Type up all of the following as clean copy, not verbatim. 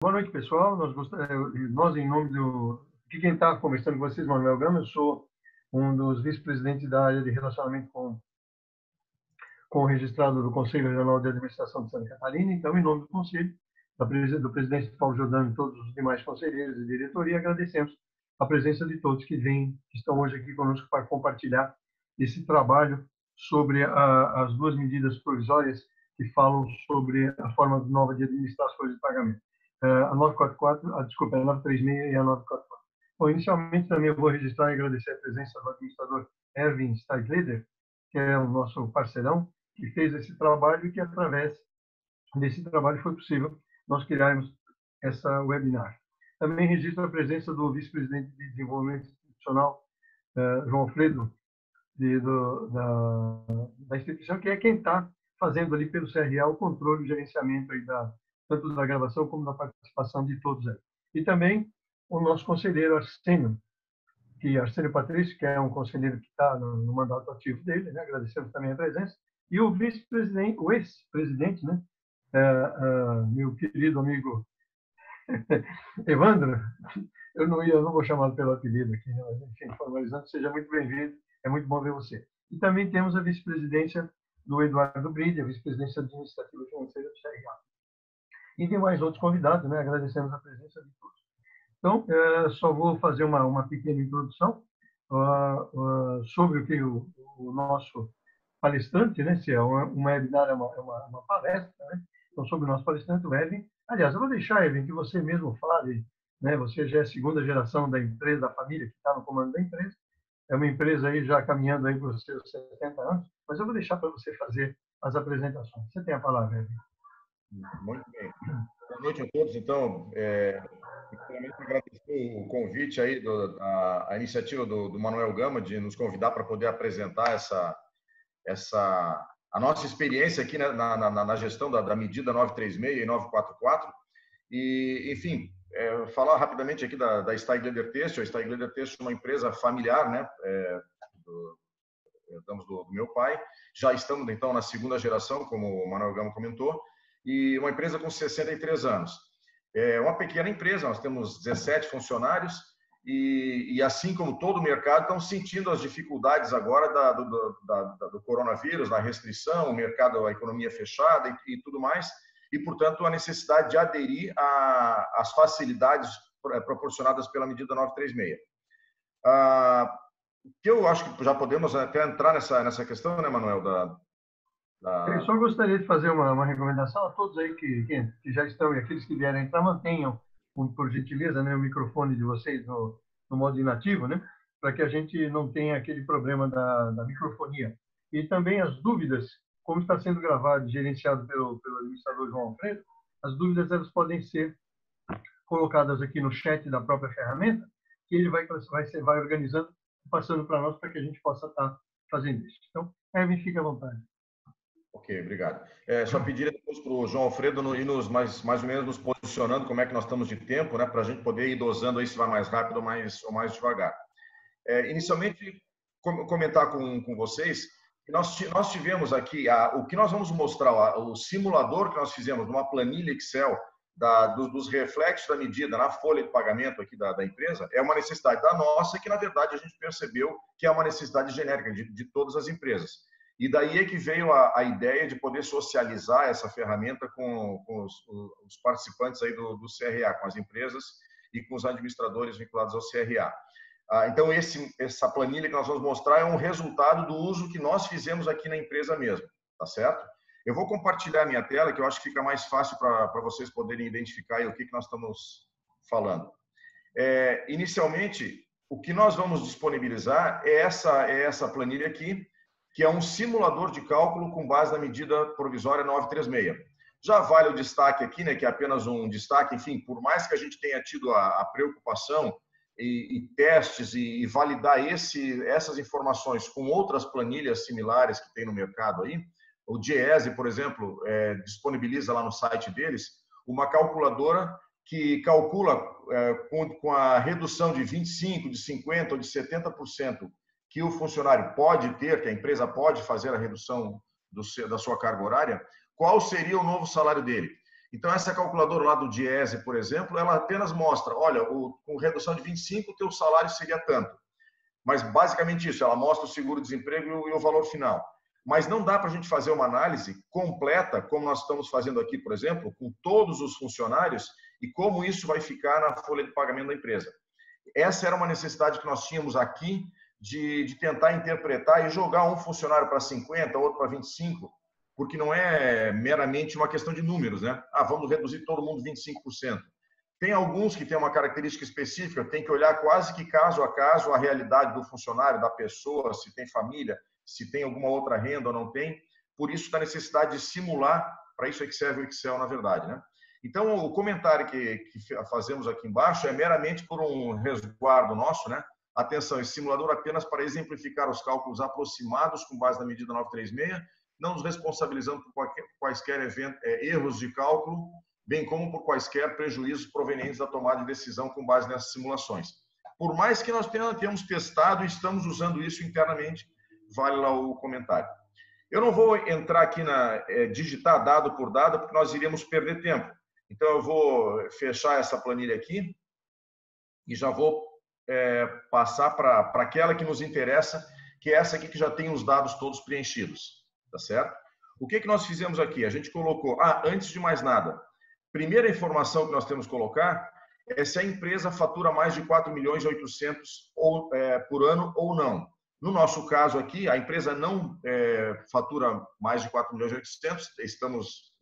Boa noite, pessoal. Nós em nome de quem está conversando com vocês, Manuel Gama, eu sou um dos vice-presidentes da área de relacionamento com o registrado do Conselho Regional de Administração de Santa Catarina. Então, em nome do Conselho, do presidente Paulo Jordano e todos os demais conselheiros e diretoria, agradecemos a presença de todos que estão hoje aqui conosco para compartilhar esse trabalho sobre as duas medidas provisórias que falam sobre a forma nova de administrar as folhas de pagamento. A 944, desculpa, a 936 e a 944. Bom, inicialmente também eu vou registrar e agradecer a presença do administrador Erwin Steigleder, que é o nosso parceirão, que fez esse trabalho e que, através desse trabalho, foi possível nós criarmos essa webinar. Também registro a presença do vice-presidente de Desenvolvimento Institucional, João Alfredo, da instituição, que é quem está fazendo ali pelo CRA o controle e o gerenciamento aí tanto da gravação como da participação de todos aí. E também o nosso conselheiro Arsênio Patrício, que é um conselheiro que está no mandato ativo dele, né? Agradecemos também a presença, e o vice-presidente, o ex-presidente, né? Meu querido amigo Evandro, eu não vou chamá-lo pelo apelido aqui, né? Mas, enfim, formalizando, seja muito bem-vindo, é muito bom ver você. E também temos a vice-presidência do Eduardo Bride, a vice-presidência administrativa e financeira do CRA. E tem mais outros convidados, né? Agradecemos a presença de todos. Então, só vou fazer uma pequena introdução sobre o que o nosso palestrante, né? Se é um webinar, é uma palestra, né? Então, sobre o nosso palestrante, o Erwin. Aliás, eu vou deixar, Erwin, que você mesmo fale, né? Você já é a segunda geração da empresa, da família que está no comando da empresa. É uma empresa aí já caminhando aí para os seus 70 anos, mas eu vou deixar para você fazer as apresentações. Você tem a palavra, Erwin. Muito bem. Boa noite a todos. Então, primeiramente agradecer o convite aí, a iniciativa do Manuel Gama de nos convidar para poder apresentar a nossa experiência aqui, né, na gestão da medida 936 e 944. E, enfim, falar rapidamente aqui da Steigleder Têxtil. A Steigleder Têxtil é uma empresa familiar, né, do meu pai. Já estamos, então, na segunda geração, como o Manuel Gama comentou, e uma empresa com 63 anos. É uma pequena empresa, nós temos 17 funcionários e assim como todo o mercado, estão sentindo as dificuldades agora do coronavírus, da restrição, o mercado, a economia fechada e tudo mais, e, portanto, a necessidade de aderir às facilidades proporcionadas pela medida 936. Que eu acho que já podemos até entrar nessa questão, né, Manuel, Eu só gostaria de fazer uma recomendação a todos aí que já estão e aqueles que vierem entrar, mantenham, por gentileza, né, o microfone de vocês no modo inativo, né, para que a gente não tenha aquele problema da microfonia. E também as dúvidas, como está sendo gravado e gerenciado pelo administrador João Alfredo, as dúvidas elas podem ser colocadas aqui no chat da própria ferramenta, que ele vai organizando, passando para nós, para que a gente possa estar fazendo isso. Então, Erwin, fique à vontade. Ok, obrigado. Só pedir depois para o João Alfredo ir mais ou menos nos posicionando como é que nós estamos de tempo, né, para a gente poder ir dosando aí se vai mais rápido ou mais devagar. Inicialmente, comentar com vocês que nós tivemos aqui, o que nós vamos mostrar, o simulador que nós fizemos numa planilha Excel dos reflexos da medida na folha de pagamento aqui da empresa, é uma necessidade da nossa que, na verdade, a gente percebeu que é uma necessidade genérica de todas as empresas. E daí é que veio a ideia de poder socializar essa ferramenta com os participantes aí do CRA, com as empresas e com os administradores vinculados ao CRA. Então, essa planilha que nós vamos mostrar é um resultado do uso que nós fizemos aqui na empresa mesmo, tá certo? Eu vou compartilhar a minha tela, que eu acho que fica mais fácil para vocês poderem identificar aí o que nós estamos falando. Inicialmente, o que nós vamos disponibilizar é essa planilha aqui, que é um simulador de cálculo com base na medida provisória 936. Já vale o destaque aqui, né, que é apenas um destaque, enfim, por mais que a gente tenha tido a preocupação e testes e validar essas informações com outras planilhas similares que tem no mercado aí, o Diese, por exemplo, disponibiliza lá no site deles uma calculadora que calcula com a redução de 25%, de 50% ou de 70% que o funcionário pode ter, que a empresa pode fazer a redução da sua carga horária, qual seria o novo salário dele. Então, essa calculadora lá do Diese, por exemplo, ela apenas mostra, olha, com redução de 25, o teu salário seria tanto. Mas, basicamente isso, ela mostra o seguro-desemprego e o valor final. Mas não dá para a gente fazer uma análise completa, como nós estamos fazendo aqui, por exemplo, com todos os funcionários e como isso vai ficar na folha de pagamento da empresa. Essa era uma necessidade que nós tínhamos aqui de tentar interpretar e jogar um funcionário para 50, outro para 25, porque não é meramente uma questão de números, né? Ah, vamos reduzir todo mundo 25%. Tem alguns que têm uma característica específica, tem que olhar quase que caso a caso a realidade do funcionário, da pessoa, se tem família, se tem alguma outra renda ou não tem. Por isso, da necessidade de simular, para isso é que serve o Excel, na verdade, né? Então, o comentário que fazemos aqui embaixo é meramente por um resguardo nosso, né? Atenção, esse simulador apenas para exemplificar os cálculos aproximados com base na medida 936, não nos responsabilizando por quaisquer erros de cálculo, bem como por quaisquer prejuízos provenientes da tomada de decisão com base nessas simulações. Por mais que nós tenhamos testado e estamos usando isso internamente, vale lá o comentário. Eu não vou entrar aqui digitar dado por dado, porque nós iríamos perder tempo. Então, eu vou fechar essa planilha aqui e já vou passar para aquela que nos interessa, que é essa aqui que já tem os dados todos preenchidos. Tá certo? O que nós fizemos aqui? A gente colocou... antes de mais nada, primeira informação que nós temos que colocar é se a empresa fatura mais de 4.800.000 por ano ou não. No nosso caso aqui, a empresa não fatura mais de 4.800.000, estamos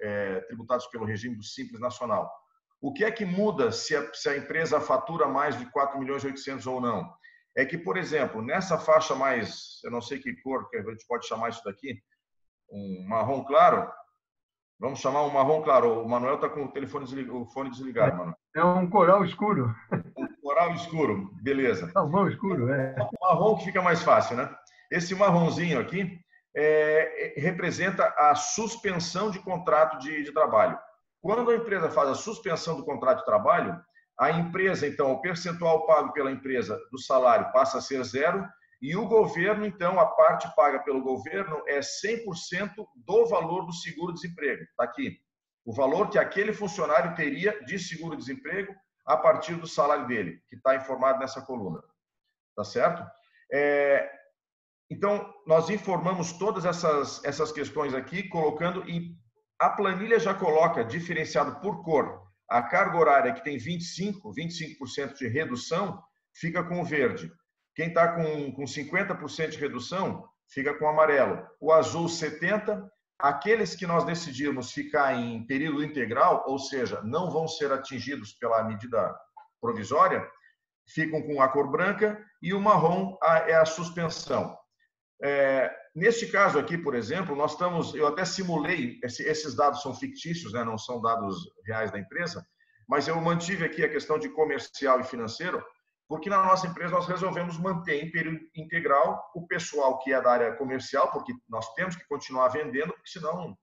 tributados pelo regime do Simples Nacional. O que é que muda se a empresa fatura mais de 4.800.000 ou não? É que, por exemplo, nessa faixa mais, eu não sei que cor que a gente pode chamar isso daqui, um marrom claro, vamos chamar um marrom claro. O Manuel está com o fone desligado, Manuel. É um coral escuro. Um coral escuro, beleza. Marrom escuro, Marrom que fica mais fácil, né? Esse marronzinho aqui representa a suspensão de contrato de trabalho. Quando a empresa faz a suspensão do contrato de trabalho, a empresa, então, o percentual pago pela empresa do salário passa a ser 0, e o governo, então, a parte paga pelo governo é 100% do valor do seguro-desemprego. Está aqui. O valor que aquele funcionário teria de seguro-desemprego a partir do salário dele, que está informado nessa coluna. Tá certo? Então, nós informamos todas essas questões aqui, colocando, e a planilha já coloca, diferenciado por cor, a carga horária que tem 25% de redução, fica com o verde. Quem está com 50% de redução, fica com o amarelo. O azul, 70%. Aqueles que nós decidimos ficar em período integral, ou seja, não vão ser atingidos pela medida provisória, ficam com a cor branca, e o marrom é a suspensão. Neste caso aqui, por exemplo, eu até simulei, esses dados são fictícios, né, não são dados reais da empresa, mas eu mantive aqui a questão de comercial e financeiro, porque na nossa empresa nós resolvemos manter em período integral o pessoal que é da área comercial, porque nós temos que continuar vendendo, porque senão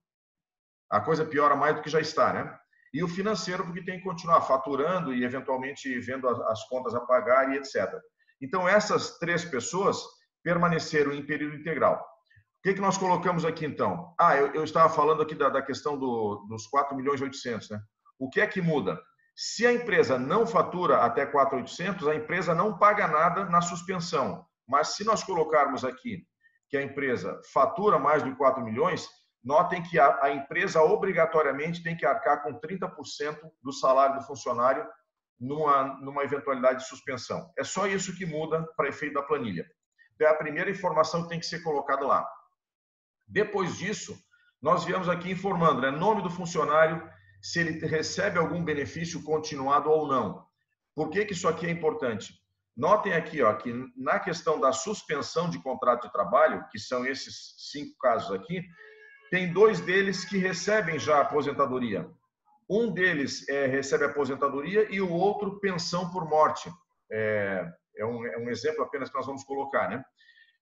a coisa piora mais do que já está, né? E o financeiro, porque tem que continuar faturando e eventualmente vendo as contas a pagar e etc. Então, essas 3 pessoas permaneceram em período integral. O que nós colocamos aqui, então? Eu estava falando aqui da questão dos 4.800.000, né? O que é que muda? Se a empresa não fatura até 4.800.000, a empresa não paga nada na suspensão. Mas se nós colocarmos aqui que a empresa fatura mais de 4 milhões, notem que a empresa obrigatoriamente tem que arcar com 30% do salário do funcionário numa eventualidade de suspensão. É só isso que muda para efeito da planilha. Então, é a primeira informação que tem que ser colocada lá. Depois disso, nós viemos aqui informando, né, nome do funcionário, se ele recebe algum benefício continuado ou não. Por que isso aqui é importante? Notem aqui, que na questão da suspensão de contrato de trabalho, que são esses 5 casos aqui, tem 2 deles que recebem já aposentadoria. Um deles recebe aposentadoria e o outro pensão por morte. É um exemplo apenas que nós vamos colocar, né?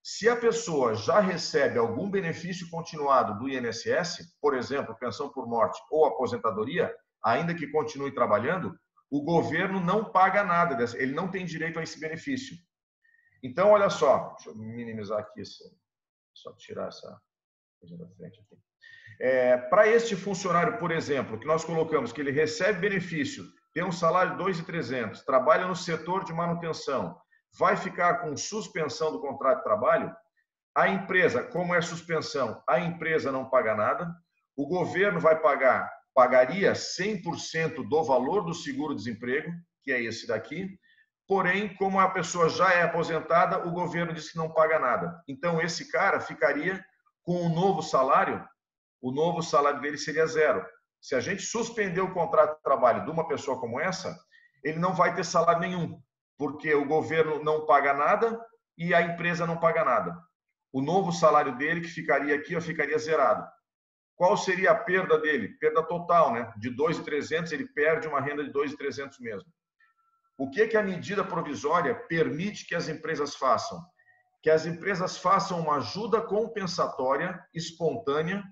Se a pessoa já recebe algum benefício continuado do INSS, por exemplo, pensão por morte ou aposentadoria, ainda que continue trabalhando, o governo não paga nada dessa, ele não tem direito a esse benefício. Então, olha só, deixa eu minimizar aqui, só tirar essa coisa da frente aqui. Para este funcionário, por exemplo, que nós colocamos que ele recebe benefício, tem um salário de 2.300, trabalha no setor de manutenção, vai ficar com suspensão do contrato de trabalho, a empresa, como é suspensão, a empresa não paga nada, o governo pagaria 100% do valor do seguro-desemprego, que é esse daqui, porém, como a pessoa já é aposentada, o governo diz que não paga nada. Então, esse cara ficaria com um novo salário, o novo salário dele seria zero. Se a gente suspender o contrato de trabalho de uma pessoa como essa, ele não vai ter salário nenhum, porque o governo não paga nada e a empresa não paga nada. O novo salário dele, que ficaria aqui, ficaria zerado. Qual seria a perda dele? Perda total, né? De 2.300, ele perde uma renda de 2.300 mesmo. O que a medida provisória permite que as empresas façam? Que as empresas façam uma ajuda compensatória espontânea.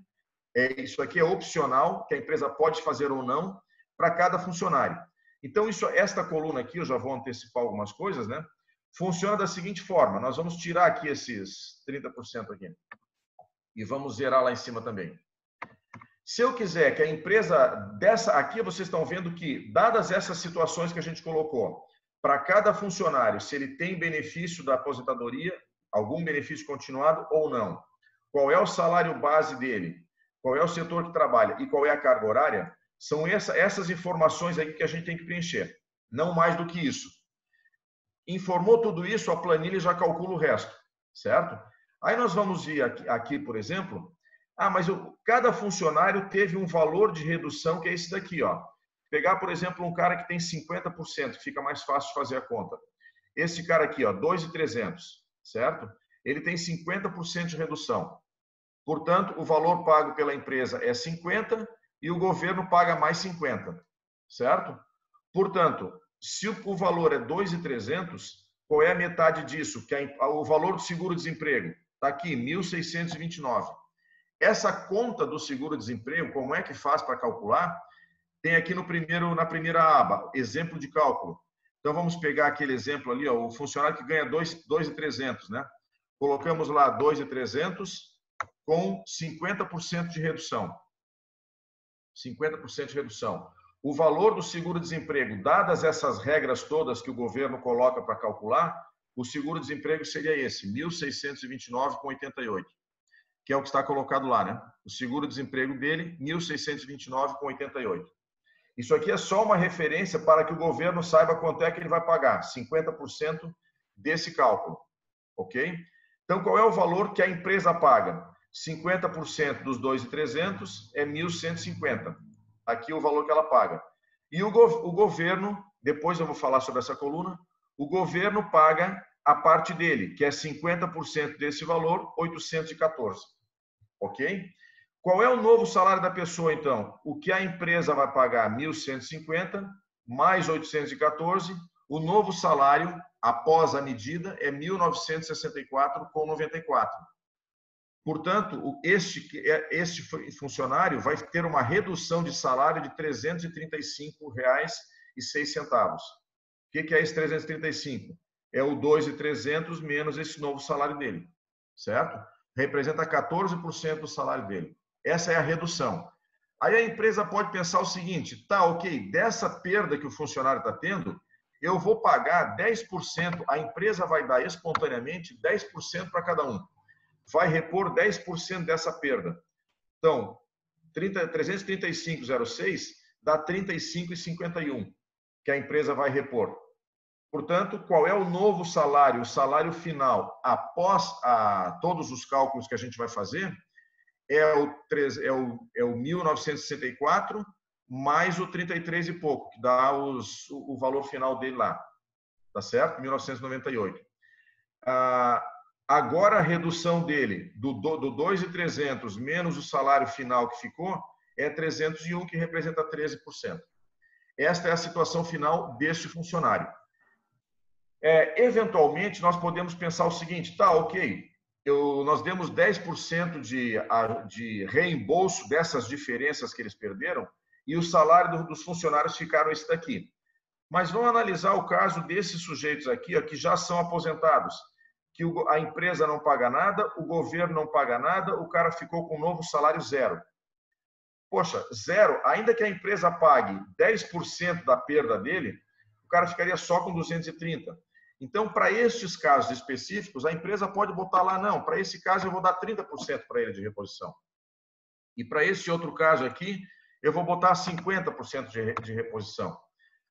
Isso aqui é opcional, que a empresa pode fazer ou não, para cada funcionário. Então, esta coluna aqui, eu já vou antecipar algumas coisas, né? Funciona da seguinte forma, nós vamos tirar aqui esses 30% aqui e vamos zerar lá em cima também. Se eu quiser que a empresa aqui vocês estão vendo que, dadas essas situações que a gente colocou, para cada funcionário, se ele tem benefício da aposentadoria, algum benefício continuado ou não, qual é o salário base dele, qual é o setor que trabalha e qual é a carga horária, são essas informações aí que a gente tem que preencher, não mais do que isso. Informou tudo isso, a planilha já calcula o resto, certo? Aí nós vamos ir aqui, por exemplo, mas cada funcionário teve um valor de redução que é esse daqui, ó. Pegar, por exemplo, um cara que tem 50%, fica mais fácil fazer a conta. Esse cara aqui, ó, 2.300, certo? Ele tem 50% de redução. Portanto, o valor pago pela empresa é 50 e o governo paga mais 50, certo? Portanto, se o valor é 2.300, qual é a metade disso? O valor do seguro-desemprego está aqui, 1.629. Essa conta do seguro-desemprego, como é que faz para calcular? Tem aqui na primeira aba, exemplo de cálculo. Então, vamos pegar aquele exemplo ali, ó, o funcionário que ganha 2.300, né? Colocamos lá 2.300 com 50% de redução. 50% de redução. O valor do seguro-desemprego, dadas essas regras todas que o governo coloca para calcular, o seguro-desemprego seria esse, 1.629,88, que é o que está colocado lá, né? O seguro-desemprego dele, 1.629,88. Isso aqui é só uma referência para que o governo saiba quanto é que ele vai pagar, 50% desse cálculo, ok? Então, qual é o valor que a empresa paga? 50% dos 2.300 é 1.150. Aqui é o valor que ela paga. E o governo, depois eu vou falar sobre essa coluna, o governo paga a parte dele, que é 50% desse valor, 814. Ok? Qual é o novo salário da pessoa, então? O que a empresa vai pagar, 1.150, mais 814. O novo salário, após a medida, é 1.964,94. Portanto, este funcionário vai ter uma redução de salário de R$ 335,06. O que é esse 335? É o 2.300 menos esse novo salário dele, certo? Representa 14% do salário dele. Essa é a redução. Aí a empresa pode pensar o seguinte, tá, ok, dessa perda que o funcionário está tendo, eu vou pagar 10%, a empresa vai dar espontaneamente 10% para cada um. Vai repor 10% dessa perda. Então, 335,06 dá 35,51 que a empresa vai repor. Portanto, qual é o novo salário? O salário final, após todos os cálculos que a gente vai fazer, é o 1.964 mais o 33 e pouco, que dá o valor final dele lá. Tá certo? 1.998. Agora a redução dele, do 2.300 menos o salário final que ficou, é 301, que representa 13%. Esta é a situação final deste funcionário. Eventualmente, nós podemos pensar o seguinte, tá, ok, nós demos 10% de reembolso dessas diferenças que eles perderam e o salário dos funcionários ficaram esse daqui. Mas vamos analisar o caso desses sujeitos aqui, ó, que já são aposentados, que a empresa não paga nada, o governo não paga nada, o cara ficou com um novo salário zero. poxa, zero, ainda que a empresa pague 10% da perda dele, o cara ficaria só com 230. Então, para estes casos específicos, a empresa pode botar lá, não, para esse caso eu vou dar 30% para ele de reposição. E para esse outro caso aqui, eu vou botar 50% de reposição.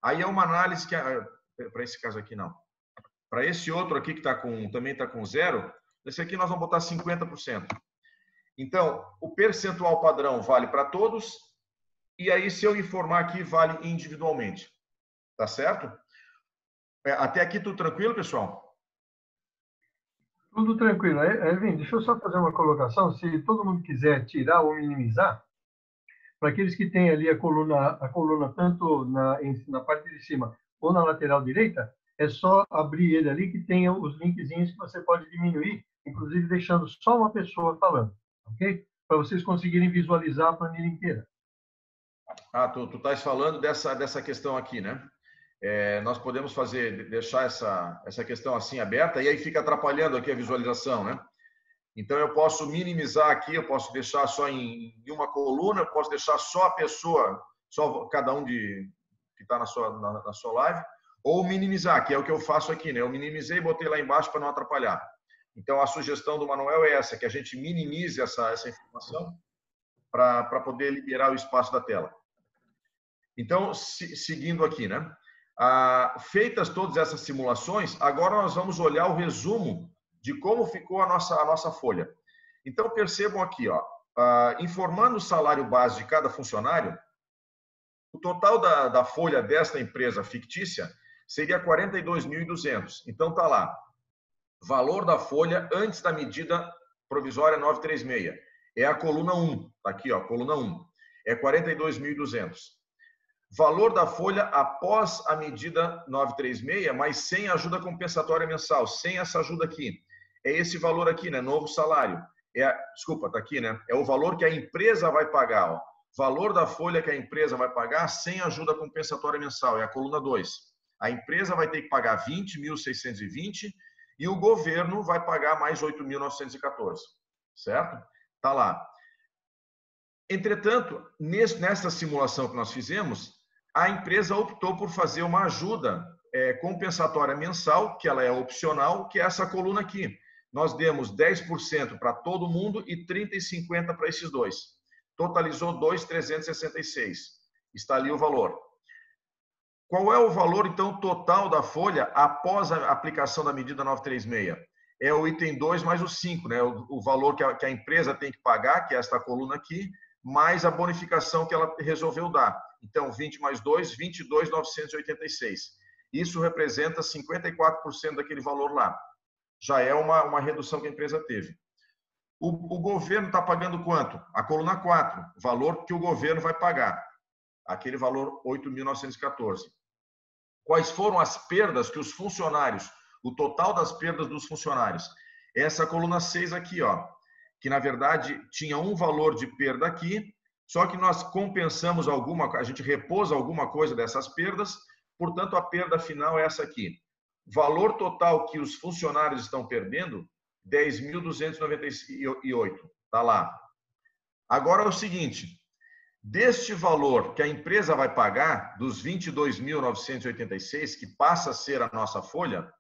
Aí é uma análise que... Para esse caso aqui, não. Para esse outro aqui que também está com zero, esse aqui nós vamos botar 50%. Então, o percentual padrão vale para todos, e aí se eu informar aqui, vale individualmente. Tá certo? Até aqui tudo tranquilo, pessoal? Tudo tranquilo. Elvin, deixa eu só fazer uma colocação. Se todo mundo quiser tirar ou minimizar, para aqueles que têm ali a coluna tanto na parte de cima ou na lateral direita, é só abrir ele ali que tem os linkzinhos que você pode diminuir, inclusive deixando só uma pessoa falando, ok? Para vocês conseguirem visualizar a planilha inteira. Tu estás falando dessa questão aqui, né? Nós podemos deixar essa questão assim aberta e aí fica atrapalhando aqui a visualização, né? Então eu posso minimizar aqui, eu posso deixar só em uma coluna, eu posso deixar só a pessoa, só cada um que está na sua live, ou minimizar, que é o que eu faço aqui, né? Eu minimizei e botei lá embaixo para não atrapalhar. Então a sugestão do Manuel é essa, que a gente minimize essa informação para poder liberar o espaço da tela. Então, seguindo aqui, né? Feitas todas essas simulações, agora nós vamos olhar o resumo de como ficou a nossa folha. Então, percebam aqui, ó, informando o salário base de cada funcionário, o total da folha desta empresa fictícia seria 42.200. Então, tá lá, valor da folha antes da medida provisória 936. É a coluna 1, tá aqui, ó, coluna 1. É 42.200. Valor da folha após a medida 936, mas sem ajuda compensatória mensal, sem essa ajuda aqui. É esse valor aqui, né? Novo salário. Desculpa, tá aqui, né? É o valor que a empresa vai pagar, ó. Valor da folha que a empresa vai pagar sem ajuda compensatória mensal, é a coluna 2. A empresa vai ter que pagar 20.620 e o governo vai pagar mais 8.914, certo? Tá lá. Entretanto, nessa simulação que nós fizemos, a empresa optou por fazer uma ajuda compensatória mensal, que ela é opcional, que é essa coluna aqui. Nós demos 10% para todo mundo e 30,50 para esses dois. Totalizou 2.366. Está ali o valor. Qual é o valor, então, total da folha após a aplicação da medida 936? É o item 2 mais o 5, né? O valor que a empresa tem que pagar, que é esta coluna aqui, mais a bonificação que ela resolveu dar. Então, 20 mais 2, 22.986. Isso representa 54% daquele valor lá. Já é uma redução que a empresa teve. O governo está pagando quanto? A coluna 4, valor que o governo vai pagar. Aquele valor 8.914. Quais foram as perdas que os funcionários, o total das perdas dos funcionários? Essa coluna 6 aqui, ó, que na verdade tinha um valor de perda aqui, só que nós compensamos a gente repôs alguma coisa dessas perdas, portanto a perda final é essa aqui. Valor total que os funcionários estão perdendo, 10.298, tá lá. Agora é o seguinte, deste valor que a empresa vai pagar, dos 22.986, que passa a ser a nossa folha,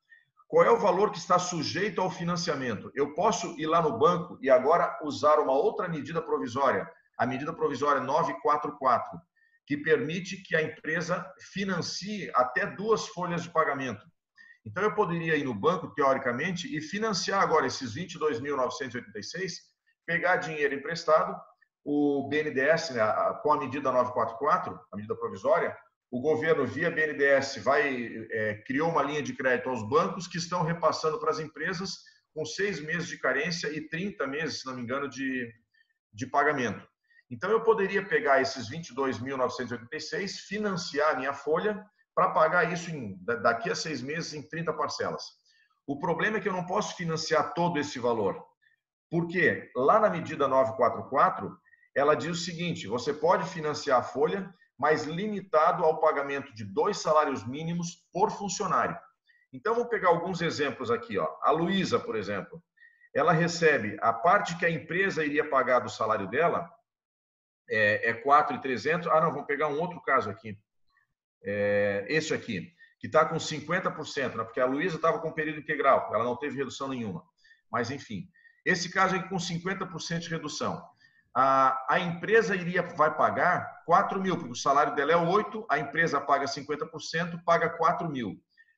qual é o valor que está sujeito ao financiamento? Eu posso ir lá no banco e agora usar uma outra medida provisória, a medida provisória 944, que permite que a empresa financie até 2 folhas de pagamento. Então, eu poderia ir no banco, teoricamente, e financiar agora esses 22.986, pegar dinheiro emprestado, o BNDES, né, com a medida 944, a medida provisória, o governo, via BNDES, criou uma linha de crédito aos bancos que estão repassando para as empresas com 6 meses de carência e 30 meses, se não me engano, de pagamento. Então, eu poderia pegar esses 22.986, financiar a minha folha para pagar isso daqui a 6 meses em 30 parcelas. O problema é que eu não posso financiar todo esse valor. Porque lá na medida 944, ela diz o seguinte, você pode financiar a folha, mas limitado ao pagamento de 2 salários mínimos por funcionário. Então, vamos pegar alguns exemplos aqui, ó. A Luísa, por exemplo, ela recebe a parte que a empresa iria pagar do salário dela, é 4.300. Ah, não, vamos pegar um outro caso aqui. Esse aqui, que está com 50%, né? Porque a Luísa estava com período integral, ela não teve redução nenhuma. Mas, enfim, esse caso aqui com 50% de redução. A empresa vai pagar 4 mil, porque o salário dela é 8, a empresa paga 50%, paga 4 mil.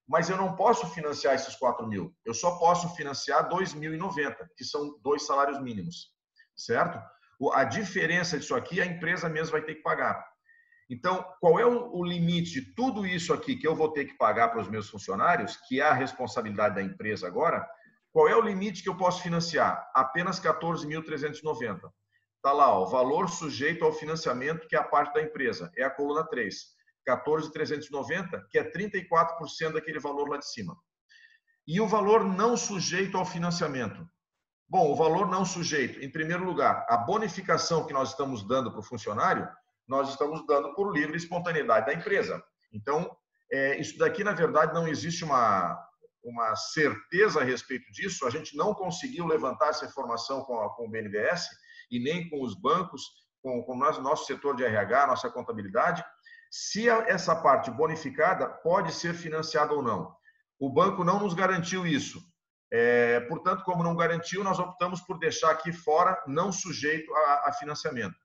Mas eu não posso financiar esses 4 mil, eu só posso financiar 2.090, que são 2 salários mínimos, certo? A diferença disso aqui, a empresa mesmo vai ter que pagar. Então, qual é o limite de tudo isso aqui que eu vou ter que pagar para os meus funcionários, que é a responsabilidade da empresa agora? Qual é o limite que eu posso financiar? Apenas 14.390. Está lá, ó, valor sujeito ao financiamento, que é a parte da empresa, é a coluna 3. 14.390, que é 34% daquele valor lá de cima. E o valor não sujeito ao financiamento? Bom, o valor não sujeito, em primeiro lugar, a bonificação que nós estamos dando para o funcionário, nós estamos dando por livre espontaneidade da empresa. Então, isso daqui, na verdade, não existe uma certeza a respeito disso. A gente não conseguiu levantar essa informação com o BNDES e nem com os bancos, com o nosso setor de RH, nossa contabilidade, se essa parte bonificada pode ser financiada ou não. O banco não nos garantiu isso. Portanto, como não garantiu, nós optamos por deixar aqui fora, não sujeito a financiamento.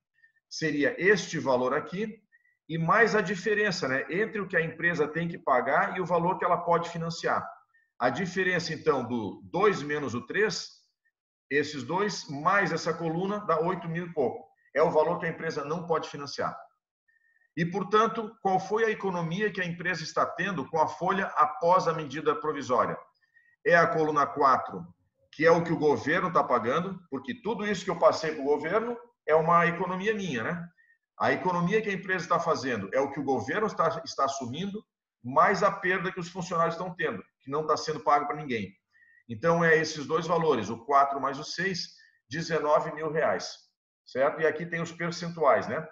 Seria este valor aqui e mais a diferença, né, entre o que a empresa tem que pagar e o valor que ela pode financiar. A diferença, então, do 2 menos o 3, esses dois, mais essa coluna, dá 8 mil e pouco. É o valor que a empresa não pode financiar. E, portanto, qual foi a economia que a empresa está tendo com a folha após a medida provisória? É a coluna 4, que é o que o governo está pagando, porque tudo isso que eu passei para o governo é uma economia minha, né? A economia que a empresa está fazendo é o que o governo está assumindo, mais a perda que os funcionários estão tendo, que não está sendo pago para ninguém. Então, esses dois valores, o 4 mais o 6, 19 mil reais, certo? E aqui tem os percentuais, né?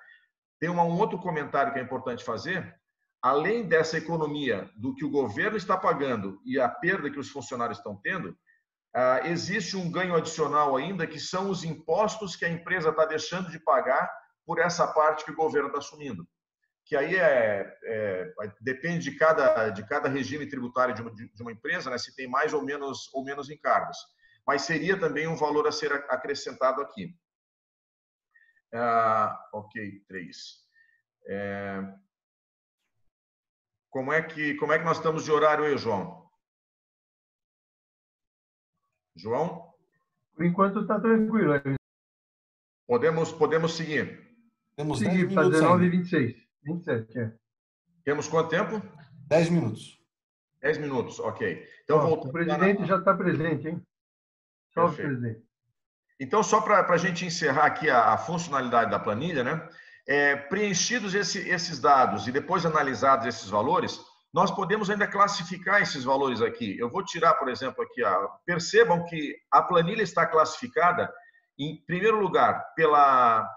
Tem um outro comentário que é importante fazer. Além dessa economia do que o governo está pagando e a perda que os funcionários estão tendo, existe um ganho adicional ainda, que são os impostos que a empresa está deixando de pagar por essa parte que o governo está assumindo. Que aí depende de cada regime tributário de uma empresa, né, se tem mais ou menos encargos. Mas seria também um valor a ser acrescentado aqui. Ok, 3. Como é que nós estamos de horário aí, João? João? Por enquanto está tranquilo. Podemos seguir. Temos 10 Seguir para minutos 19 e ainda. 26. 27, Temos quanto tempo? 10 minutos. 10 minutos, ok. Então, voltando. O presidente já está presente, hein? Salve, presidente. Então, só para a gente encerrar aqui a funcionalidade da planilha, né? Preenchidos esses dados e depois analisados esses valores, nós podemos ainda classificar esses valores aqui. Eu vou tirar, por exemplo, aqui, percebam que a planilha está classificada, em primeiro lugar, pela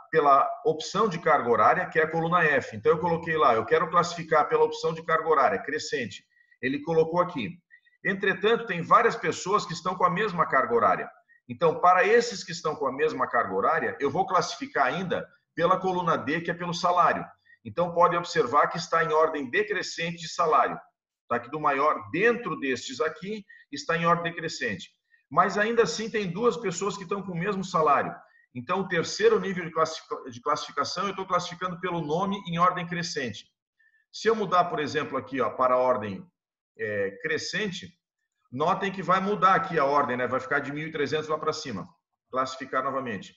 opção de carga horária, que é a coluna F. Então, eu coloquei lá, eu quero classificar pela opção de carga horária, crescente. Ele colocou aqui. Entretanto, tem várias pessoas que estão com a mesma carga horária. Então, para esses que estão com a mesma carga horária, eu vou classificar ainda pela coluna D, que é pelo salário. Então, pode observar que está em ordem decrescente de salário. Está aqui do maior, dentro destes aqui, está em ordem decrescente. Mas ainda assim tem duas pessoas que estão com o mesmo salário. Então, o terceiro nível de classificação, eu estou classificando pelo nome em ordem crescente. Se eu mudar, por exemplo, aqui para a ordem crescente, notem que vai mudar aqui a ordem, né? Vai ficar de 1.300 lá para cima. Classificar novamente.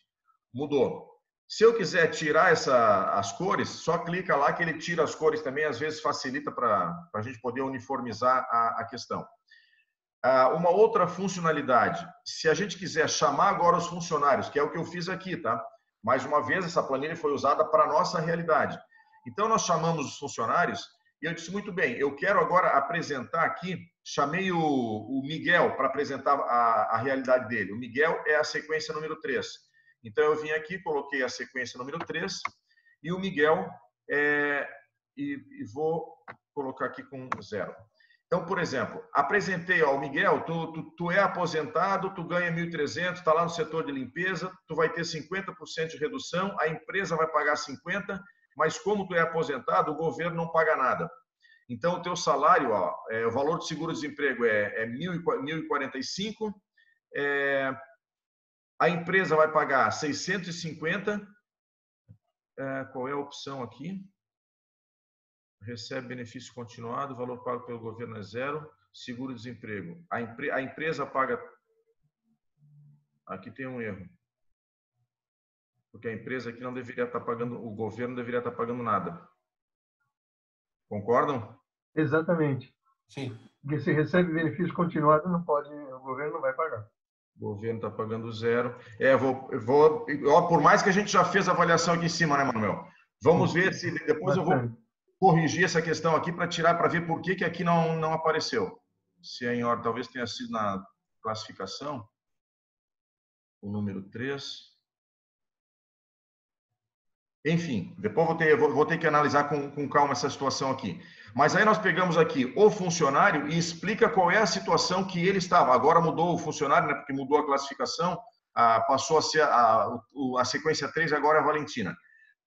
Mudou. Se eu quiser tirar as cores, só clica lá que ele tira as cores também, às vezes facilita para a gente poder uniformizar a questão. Uma outra funcionalidade, se a gente quiser chamar agora os funcionários, que é o que eu fiz aqui, tá? Mais uma vez, essa planilha foi usada para a nossa realidade. Então, nós chamamos os funcionários e eu disse, muito bem, eu quero agora apresentar aqui, chamei o Miguel para apresentar a realidade dele. O Miguel é a sequência número 3. Então, eu vim aqui, coloquei a sequência número 3 e o Miguel, e vou colocar aqui com 0. Então, por exemplo, apresentei ao Miguel, tu é aposentado, tu ganha 1.300, está lá no setor de limpeza, tu vai ter 50% de redução, a empresa vai pagar 50%, mas como tu é aposentado, o governo não paga nada. Então, o teu salário, ó, o valor de seguro-desemprego é 1.045, a empresa vai pagar 650, qual é a opção aqui? Recebe benefício continuado, valor pago pelo governo é zero, seguro-desemprego. A empresa paga... Aqui tem um erro. Porque a empresa aqui não deveria estar pagando, o governo deveria estar pagando nada. Concordam? Exatamente. Sim. Porque se recebe benefício continuado, não pode, o governo não vai pagar. O governo está pagando zero. Por mais que a gente já fez a avaliação aqui em cima, né, Manuel? Vamos ver se depois eu vou corrigir essa questão aqui para ver por que aqui não apareceu. Se é em ordem, talvez tenha sido na classificação, o número 3. Enfim, depois vou ter que analisar com calma essa situação aqui. Mas aí nós pegamos aqui o funcionário e explica qual é a situação que ele estava. Agora mudou o funcionário, né, porque mudou a classificação, passou a ser a sequência 3, agora é a Valentina.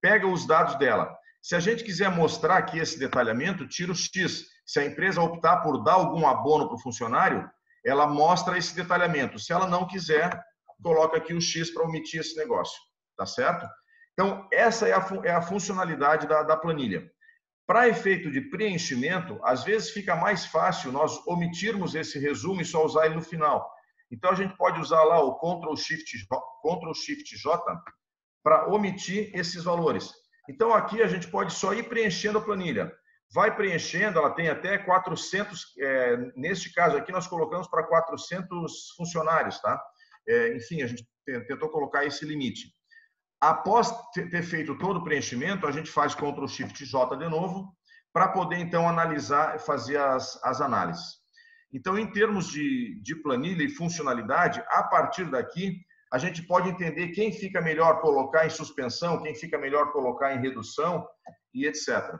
Pega os dados dela. Se a gente quiser mostrar aqui esse detalhamento, tira o X. Se a empresa optar por dar algum abono para o funcionário, ela mostra esse detalhamento. Se ela não quiser, coloca aqui o X para omitir esse negócio. Tá certo? Então, essa é a funcionalidade da planilha. Para efeito de preenchimento, às vezes fica mais fácil nós omitirmos esse resumo e só usar ele no final. Então, a gente pode usar lá o Ctrl+Shift+J para omitir esses valores. Então, aqui a gente pode só ir preenchendo a planilha. Vai preenchendo, ela tem até 400, neste caso aqui nós colocamos para 400 funcionários, tá? Enfim, a gente tentou colocar esse limite. Após ter feito todo o preenchimento, a gente faz Ctrl+Shift+J de novo, para poder, então, analisar e fazer as análises. Então, em termos de planilha e funcionalidade, a partir daqui, a gente pode entender quem fica melhor colocar em suspensão, quem fica melhor colocar em redução e etc.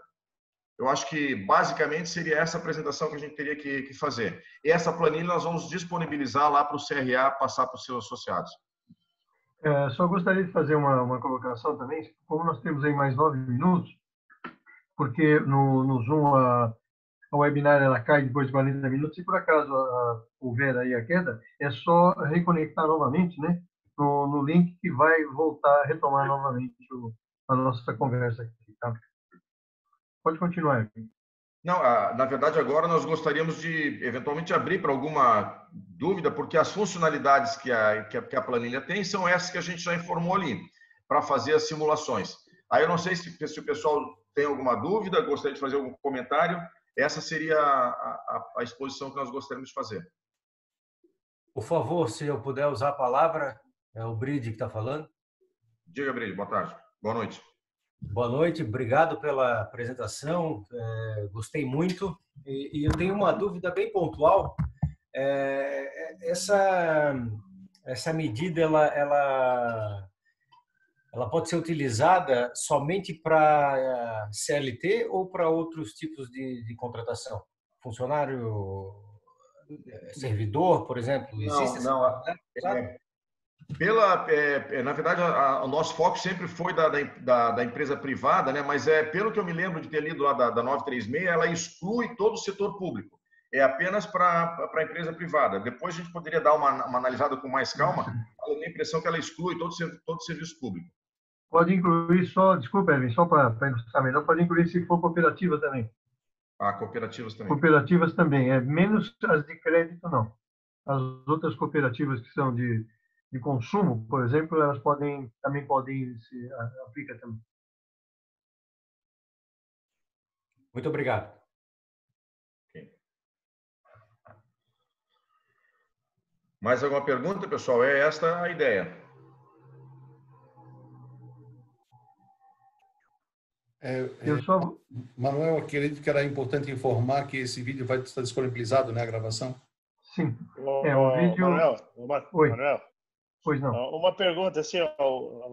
Eu acho que, basicamente, seria essa apresentação que a gente teria que fazer. E essa planilha nós vamos disponibilizar lá para o CRA passar para os seus associados. Só gostaria de fazer uma colocação também, como nós temos aí mais 9 minutos, porque no Zoom a webinar ela cai depois de 40 minutos, se por acaso houver aí a queda, é só reconectar novamente, né, no link que vai voltar a retomar novamente a nossa conversa aqui, tá? Pode continuar. Não, na verdade, agora nós gostaríamos de, eventualmente, abrir para alguma dúvida, porque as funcionalidades que a planilha tem são essas que a gente já informou ali, para fazer as simulações. Aí eu não sei se o pessoal tem alguma dúvida, gostaria de fazer algum comentário. Essa seria a exposição que nós gostaríamos de fazer. Por favor, se eu puder usar a palavra, é o Bride que está falando. Diga, Bride, boa tarde. Boa noite. Boa noite, obrigado pela apresentação, gostei muito. E eu tenho uma dúvida bem pontual. Essa medida, ela pode ser utilizada somente para CLT ou para outros tipos de contratação? Funcionário, servidor, por exemplo? Existe não. Na verdade, o nosso foco sempre foi da empresa privada, né? Mas pelo que eu me lembro de ter lido lá da 936, ela exclui todo o setor público. É apenas para a empresa privada. Depois a gente poderia dar uma analisada com mais calma. Eu tenho a impressão que ela exclui todo o serviço público. Pode incluir só, desculpa, Erwin, só para ilustrar melhor, pode incluir se for cooperativa também. Cooperativas também. Cooperativas também, menos as de crédito, não. As outras cooperativas que são de consumo, por exemplo, elas também podem se aplicar também. Muito obrigado. Okay. Mais alguma pergunta, pessoal? É esta a ideia. Manuel, acredito que era importante informar que esse vídeo vai estar disponibilizado, né, a gravação? Sim. O vídeo... Manuel. Pois não. Uma pergunta assim,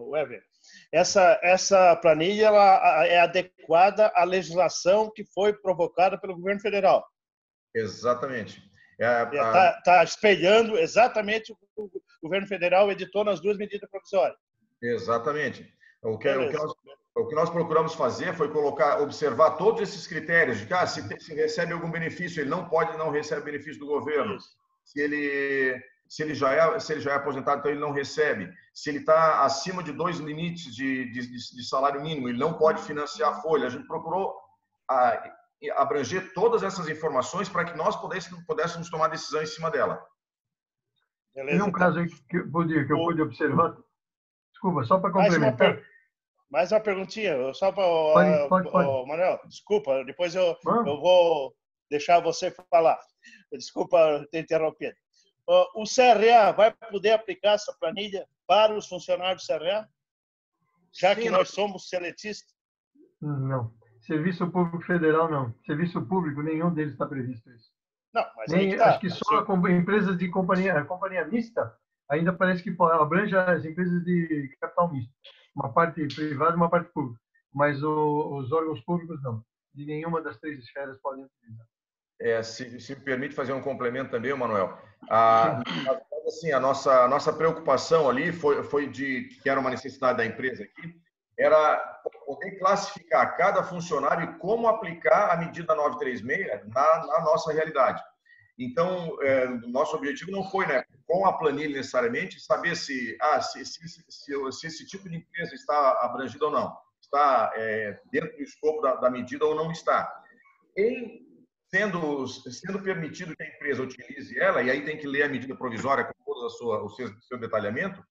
Weber. Essa planilha ela é adequada à legislação que foi provocada pelo governo federal? Exatamente. Está espelhando exatamente o que o governo federal editou nas duas medidas provisórias. Exatamente. O que nós procuramos fazer foi observar todos esses critérios de que se recebe algum benefício, ele não pode não receber benefício do governo. Isso. Se ele já é aposentado, então ele não recebe. Se ele está acima de 2 limites de salário mínimo, ele não pode financiar a folha. A gente procurou abranger todas essas informações para que nós pudéssemos tomar decisão em cima dela. Beleza, tem um caso aí que eu pude observar. Desculpa, só para complementar. Mais uma perguntinha, só para pode. Manuel, desculpa, depois eu vou deixar você falar. Desculpa ter interrompido. O CRA vai poder aplicar essa planilha para os funcionários do CRA? Já que nós somos seletistas? Não. Serviço Público Federal, não. Serviço Público, nenhum deles está previsto isso. Não, mas aí tá. Acho que só empresas de companhia mista, ainda parece que abrange as empresas de capital misto. Uma parte privada e uma parte pública. Mas os órgãos públicos, não. De nenhuma das 3 esferas podem utilizar. Se me permite fazer um complemento também, Manuel. A nossa preocupação ali foi que era uma necessidade da empresa aqui, era poder classificar cada funcionário e como aplicar a medida 936 na nossa realidade. Então, nosso objetivo não foi, né, com a planilha necessariamente, saber se esse tipo de empresa está abrangido ou não, está dentro do escopo da medida ou não está. Sendo permitido que a empresa utilize ela, e aí tem que ler a medida provisória com todo o seu detalhamento,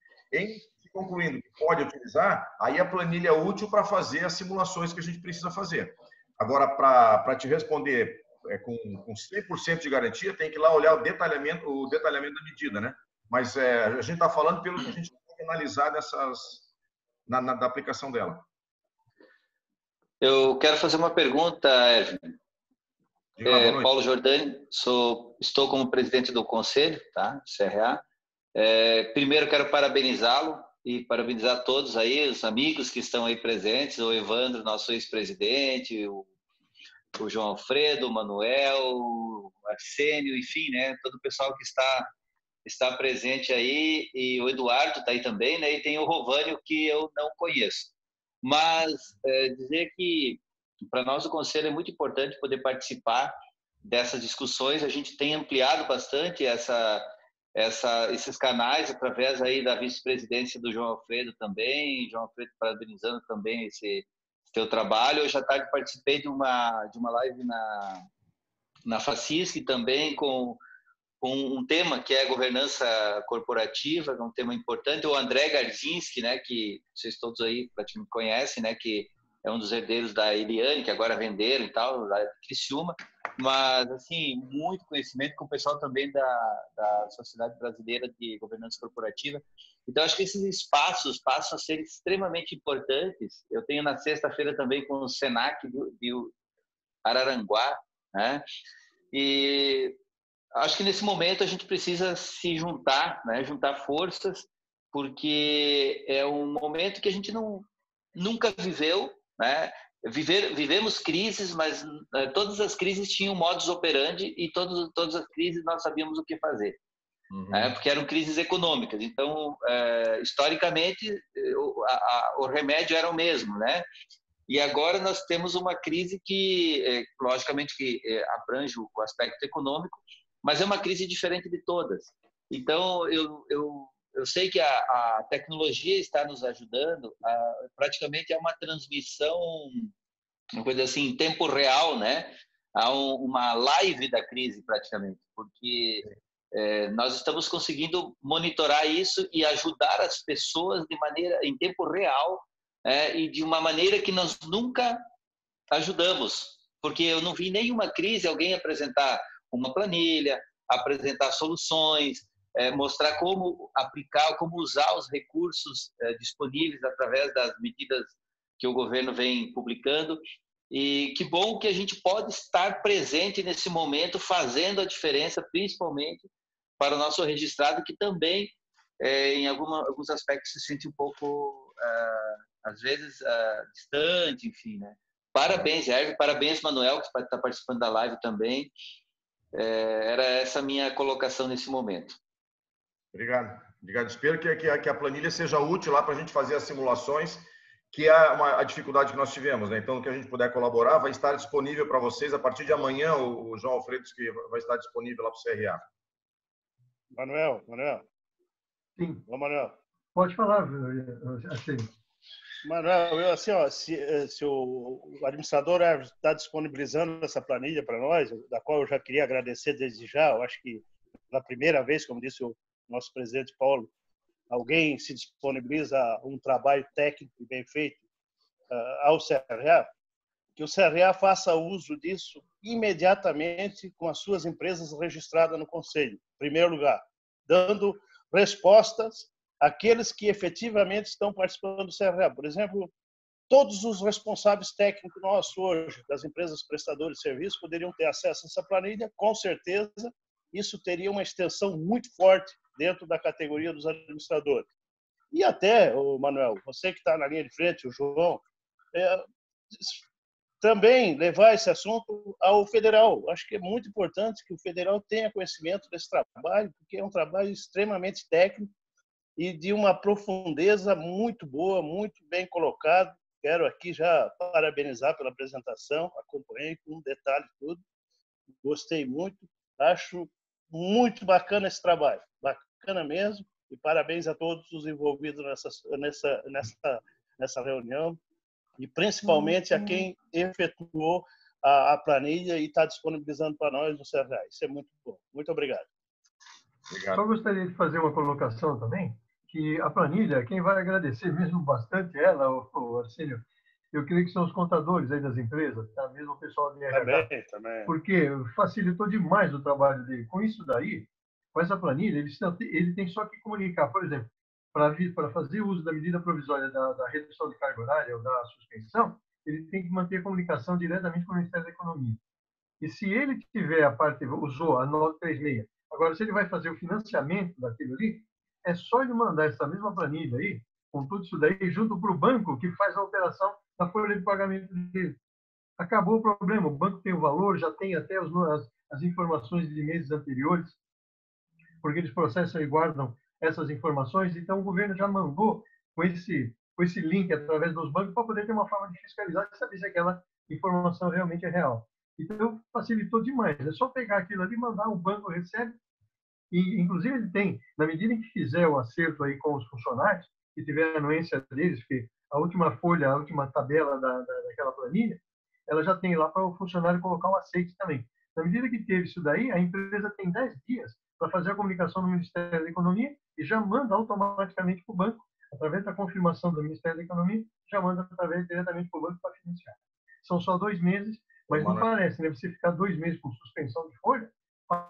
concluindo que pode utilizar, aí a planilha é útil para fazer as simulações que a gente precisa fazer. Agora, para te responder com 100% de garantia, tem que ir lá olhar o detalhamento da medida, né? Mas a gente está falando pelo que a gente tem que analisar da aplicação dela. Eu quero fazer uma pergunta, Erwin. Paulo Giordani, estou como presidente do conselho, tá? CRA. Primeiro quero parabenizá-lo e parabenizar todos aí, os amigos que estão aí presentes, o Evandro, nosso ex-presidente, o João Alfredo, o Manuel, o Arsênio, enfim, né? Todo o pessoal que está presente aí, e o Eduardo está aí também, né? E tem o Rovânio, que eu não conheço. Mas dizer que para nós o Conselho é muito importante poder participar dessas discussões. A gente tem ampliado bastante esses canais através aí da vice-presidência do João Alfredo também. João Alfredo parabenizando também esse teu trabalho. Hoje à tarde participei de uma live na FACISC também com um tema que é a governança corporativa, que é um tema importante. O André Gardzinski, né, que vocês todos aí praticamente conhecem, né, que é um dos herdeiros da Eliane, que agora venderam e tal, lá de Criciúma, mas, assim, muito conhecimento com o pessoal também da Sociedade Brasileira de Governança Corporativa. Então, acho que esses espaços passam a ser extremamente importantes. Eu tenho na sexta-feira também com o SENAC de Araranguá, né? E acho que nesse momento a gente precisa se juntar, né? Juntar forças, porque é um momento que a gente nunca viveu, né? Vivemos crises, mas todas as crises tinham modus operandi e todas as crises nós sabíamos o que fazer, porque eram crises econômicas. Então, historicamente, o remédio era o mesmo, né? E agora nós temos uma crise que, logicamente, que abrange o aspecto econômico, mas é uma crise diferente de todas. Então, eu sei que a tecnologia está nos ajudando, praticamente é uma transmissão, uma coisa assim, em tempo real, né? Há uma live da crise, praticamente, porque nós estamos conseguindo monitorar isso e ajudar as pessoas em tempo real, e de uma maneira que nós nunca ajudamos, porque eu não vi nenhuma crise alguém apresentar uma planilha, apresentar soluções, mostrar como aplicar, como usar os recursos disponíveis através das medidas que o governo vem publicando. E que bom que a gente pode estar presente nesse momento, fazendo a diferença, principalmente para o nosso registrado, que também, em alguns aspectos, se sente um pouco, às vezes, distante, enfim, né? Parabéns, Erwin, parabéns, Manuel, que está participando da live também. Era essa a minha colocação nesse momento. Obrigado. Obrigado. Espero que a planilha seja útil lá para a gente fazer as simulações, que é a dificuldade que nós tivemos, né? Então, o que a gente puder colaborar vai estar disponível para vocês a partir de amanhã. O João Alfredo que vai estar disponível lá para o CRA. Manuel. Sim. Ô, Manuel. Pode falar, assim. Manuel, assim, ó, se o administrador está disponibilizando essa planilha para nós, da qual eu já queria agradecer desde já, eu acho que pela primeira vez, como disse o nosso presidente Paulo, alguém se disponibiliza a um trabalho técnico e bem feito ao CRA, que o CRA faça uso disso imediatamente com as suas empresas registradas no Conselho, em primeiro lugar, dando respostas àqueles que efetivamente estão participando do CRA. Por exemplo, todos os responsáveis técnicos nossos hoje, das empresas prestadoras de serviço, poderiam ter acesso a essa planilha, com certeza. Isso teria uma extensão muito forte dentro da categoria dos administradores. E até, Manuel, você que está na linha de frente, o João, também levar esse assunto ao federal. Acho que é muito importante que o federal tenha conhecimento desse trabalho, porque é um trabalho extremamente técnico e de uma profundeza muito boa, muito bem colocado. Quero aqui já parabenizar pela apresentação, acompanhei com detalhe tudo, gostei muito, acho muito bacana esse trabalho, bacana mesmo, e parabéns a todos os envolvidos nessa reunião, e principalmente a quem efetuou a planilha e está disponibilizando para nós no CRA. Isso é muito bom. Muito obrigado. Só gostaria de fazer uma colocação também, que a planilha, quem vai agradecer mesmo bastante ela, o Arcínio, eu creio que são os contadores aí das empresas, tá? Mesmo o pessoal de RH. Também. Porque facilitou demais o trabalho dele. Com isso daí, com essa planilha, ele tem só que comunicar, por exemplo, para fazer uso da medida provisória da redução de carga horária ou da suspensão, ele tem que manter a comunicação diretamente com o Ministério da Economia. E se ele tiver usou a 936, agora se ele vai fazer o financiamento daquilo ali, é só ele mandar essa mesma planilha aí, com tudo isso daí, junto para o banco que faz a alteração da folha de pagamento dele. Acabou o problema, o banco tem o valor, já tem até as informações de meses anteriores, porque eles processam e guardam essas informações, então o governo já mandou com esse link através dos bancos para poder ter uma forma de fiscalizar e saber se aquela informação realmente é real. Então, facilitou demais. É só pegar aquilo ali, mandar, o banco recebe, e inclusive ele tem, na medida em que fizer o acerto aí com os funcionários, que tiver a anuência deles, porque a última folha, a última tabela daquela planilha, ela já tem lá para o funcionário colocar um aceite também. Na medida que teve isso daí, a empresa tem 10 dias para fazer a comunicação no Ministério da Economia e já manda automaticamente para o banco, através da confirmação do Ministério da Economia, já manda diretamente para o banco para financiar. São só 2 meses, mas não parece, né? Você ficar 2 meses com suspensão de folha,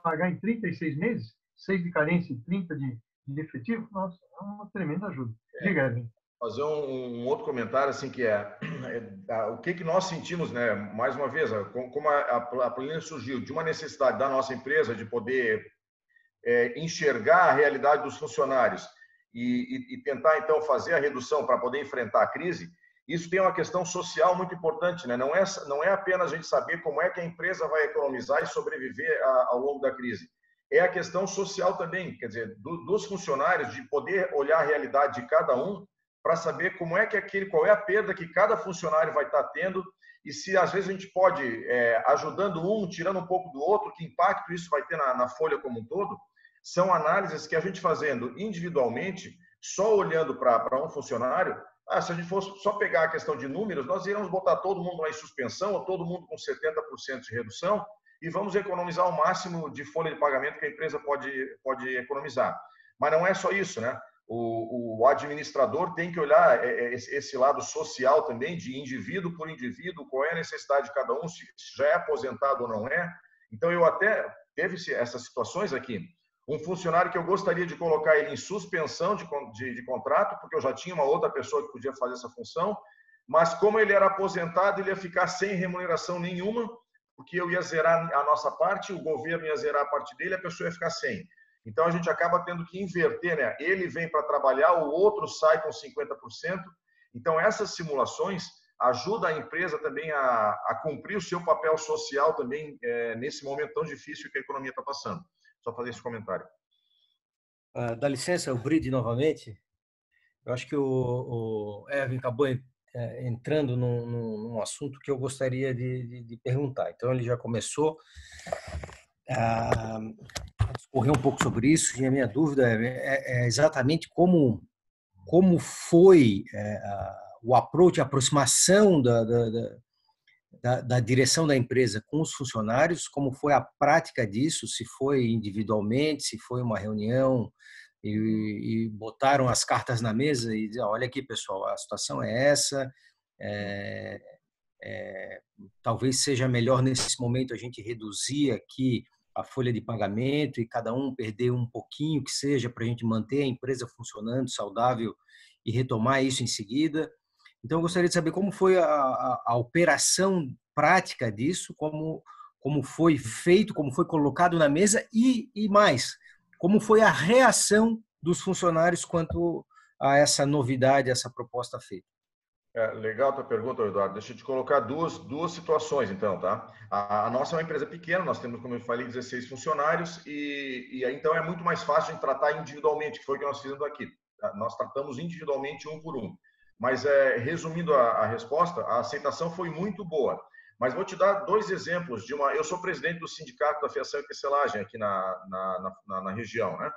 pagar em 36 meses, 6 de carência e 30 de efetivo, nossa, é uma tremenda ajuda. Diga, Edwin. Fazer um outro comentário, assim, que o que nós sentimos, né? Mais uma vez, como a planilha surgiu de uma necessidade da nossa empresa de poder enxergar a realidade dos funcionários e tentar, então, fazer a redução para poder enfrentar a crise, isso tem uma questão social muito importante, né? Não é apenas a gente saber como é que a empresa vai economizar e sobreviver ao longo da crise. É a questão social também, quer dizer, dos funcionários, de poder olhar a realidade de cada um para saber como é que qual é a perda que cada funcionário vai estar tendo e se às vezes a gente pode, ajudando um, tirando um pouco do outro, que impacto isso vai ter na folha como um todo. São análises que a gente fazendo individualmente, só olhando para um funcionário, se a gente fosse só pegar a questão de números, nós iríamos botar todo mundo em suspensão ou todo mundo com 70% de redução e vamos economizar o máximo de folha de pagamento que a empresa pode economizar. Mas não é só isso, né? O administrador tem que olhar esse lado social também, de indivíduo por indivíduo, qual é a necessidade de cada um, se já é aposentado ou não é. Então, eu até teve essas situações aqui. Um funcionário que eu gostaria de colocar ele em suspensão de contrato, porque eu já tinha uma outra pessoa que podia fazer essa função, mas como ele era aposentado, ele ia ficar sem remuneração nenhuma, porque eu ia zerar a nossa parte, o governo ia zerar a parte dele, a pessoa ia ficar sem. Então, a gente acaba tendo que inverter, né? Ele vem para trabalhar, o outro sai com 50%. Então, essas simulações ajuda a empresa também a cumprir o seu papel social também nesse momento tão difícil que a economia está passando. Só fazer esse comentário. Dá licença, o Bride novamente. Eu acho que o Erwin acabou entrando num assunto que eu gostaria de perguntar. Então, ele já começou a discorrer um pouco sobre isso, e a minha dúvida é exatamente como foi o approach, a aproximação da direção da empresa com os funcionários, como foi a prática disso, se foi individualmente, se foi uma reunião e botaram as cartas na mesa e dizer, olha aqui, pessoal, a situação é essa, talvez seja melhor nesse momento a gente reduzir aqui a folha de pagamento e cada um perder um pouquinho que seja para a gente manter a empresa funcionando, saudável e retomar isso em seguida. Então, eu gostaria de saber como foi a operação prática disso, como foi feito, como foi colocado na mesa e mais, como foi a reação dos funcionários quanto a essa novidade, essa proposta feita. Legal a tua pergunta, Eduardo. Deixa eu te colocar duas situações, então, tá? A nossa é uma empresa pequena, nós temos, como eu falei, 16 funcionários e então é muito mais fácil de tratar individualmente, que foi o que nós fizemos aqui. Nós tratamos individualmente um por um. Mas, resumindo a resposta, a aceitação foi muito boa. Mas vou te dar 2 exemplos de uma... Eu sou presidente do Sindicato da Fiação e Tecelagem aqui na região, né?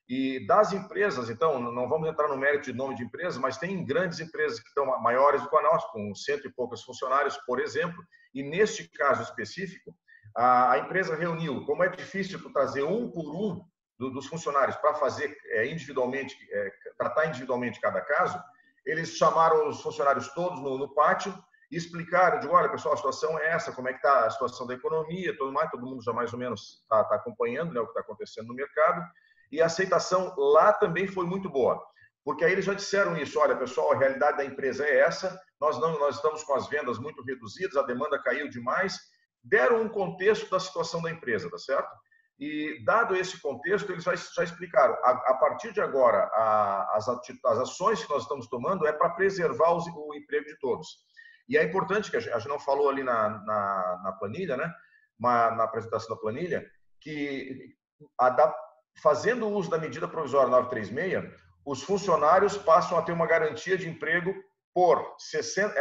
E das empresas, então, não vamos entrar no mérito de nome de empresas, mas tem grandes empresas que estão maiores do que a nossa, com 100 e poucos funcionários, por exemplo, e neste caso específico, a empresa reuniu, como é difícil trazer um por um dos funcionários para fazer individualmente, tratar individualmente cada caso, eles chamaram os funcionários todos no pátio e explicaram, digo, olha, pessoal, a situação é essa, como é que está a situação da economia, tudo mais, todo mundo já mais ou menos está acompanhando, né, o que está acontecendo no mercado. E a aceitação lá também foi muito boa, porque aí eles já disseram isso, olha, pessoal, a realidade da empresa é essa, nós estamos com as vendas muito reduzidas, a demanda caiu demais, deram um contexto da situação da empresa, tá certo? E, dado esse contexto, eles já explicaram, a partir de agora, as ações que nós estamos tomando é para preservar o emprego de todos. E é importante, que a gente não falou ali na planilha, né? Na apresentação da planilha, que fazendo uso da medida provisória 936, os funcionários passam a ter uma garantia de emprego por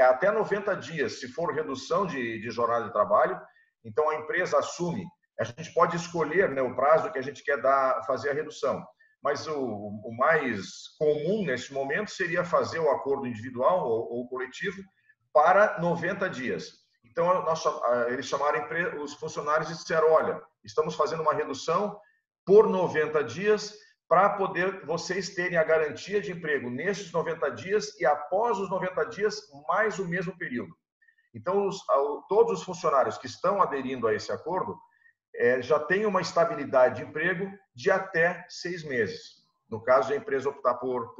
até 90 dias, se for redução de jornada de trabalho. Então, a empresa assume, a gente pode escolher, né, o prazo que a gente quer fazer a redução. Mas o mais comum nesse momento seria fazer o acordo individual ou coletivo para 90 dias. Então, eles chamaram os funcionários e disseram, olha, estamos fazendo uma redução por 90 dias, para poder vocês terem a garantia de emprego nesses 90 dias e após os 90 dias, mais o mesmo período. Então, todos os funcionários que estão aderindo a esse acordo já têm uma estabilidade de emprego de até 6 meses. No caso de a empresa optar por